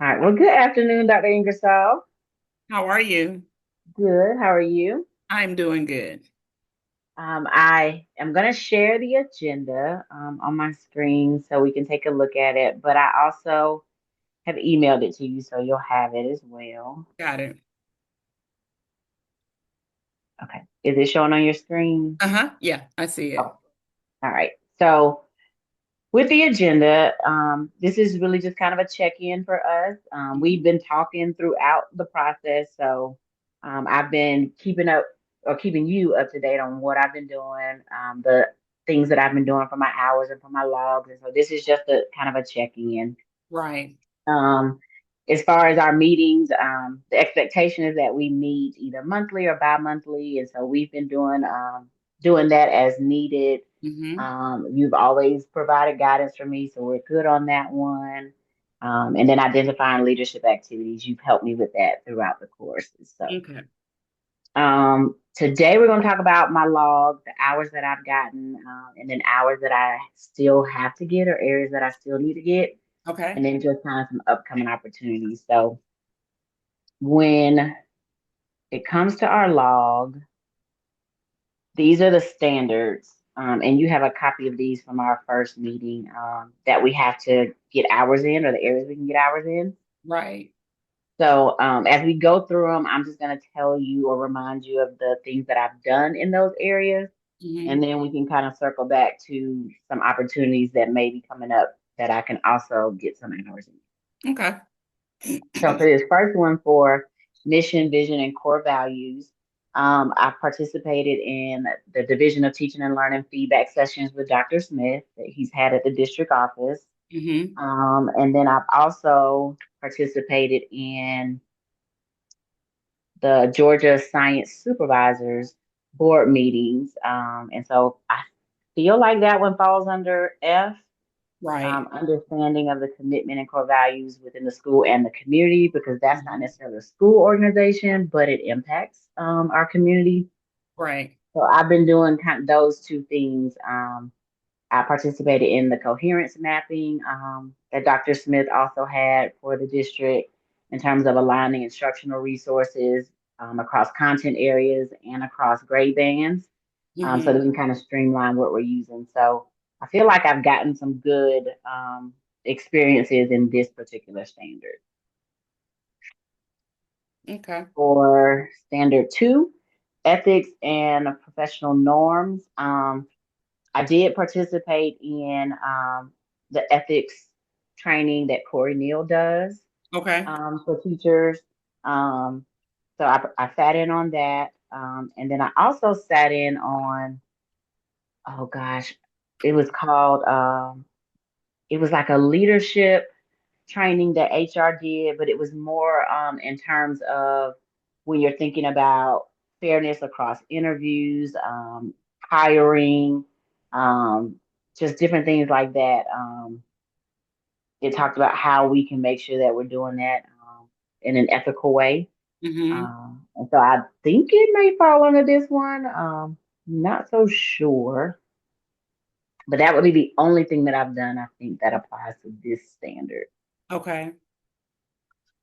All right. Well, good afternoon, Dr. Ingersoll. How are you? Good. How are you? I'm doing good. I am going to share the agenda on my screen so we can take a look at it, but I also have emailed it to you so you'll have it as well. Got it. Okay. Is it showing on your screen? Uh-huh. Yeah, I see Oh, it. all right. So, with the agenda, this is really just kind of a check-in for us. We've Mhm. been talking throughout the process, so I've been keeping up or keeping you up to date on what I've been doing, the things that I've been doing for my hours and for my logs, and so this is just a kind of a check-in. Right. Um, as far as our meetings, the expectation is that we meet either monthly or bi-monthly, and so we've been doing that as needed. Mm-hmm. You've always provided guidance for me, so we're good on that one. And then identifying leadership activities, you've helped me with that throughout the courses. So Okay. today we're going to talk about my log, the hours that I've gotten, and then hours that I still have to get or areas that I still need to get, Okay. and then just kind of some upcoming opportunities. So when it comes to our log, these are the standards, and you have a copy of these from our first meeting that we have to get hours in, or the areas we can get hours in. Right. So as we go through them, I'm just going to tell you or remind you of the things that I've done in those areas, Mm-hmm. and then we can kind of circle back to some opportunities that may be coming up that I can also get some hours in. Okay. So for this first one for mission, vision, and core values, I participated in the Division of Teaching and Learning feedback sessions with Dr. Smith that he's had at the district office. Mm-hmm. And then I've also participated in the Georgia Science Supervisors board meetings. And so I feel like that one falls under F, Right. understanding of the commitment and core values within the school and the community, because that's not Mhm. necessarily a school organization, but it impacts our community. Right. So I've been doing kind of those two things. I participated in the coherence mapping that Dr. Smith also had for the district in terms of aligning instructional resources across content areas and across grade bands, so that Mm-hmm. we can kind of streamline what we're using. So I feel like I've gotten some good experiences in this particular standard. Okay. For standard two, ethics and professional norms, I did participate in the ethics training that Corey Neal does Okay. for teachers. Um, so I sat in on that. And then I also sat in on, oh gosh, it was called, it was like a leadership training that HR did, but it was more in terms of when you're thinking about fairness across interviews, hiring, um, just different things like that. It talked about how we can make sure that we're doing that in an ethical way. Mm-hmm. And so I think it may fall under this one. Not so sure, but that would be the only thing that I've done, I think, that applies to this standard. Okay.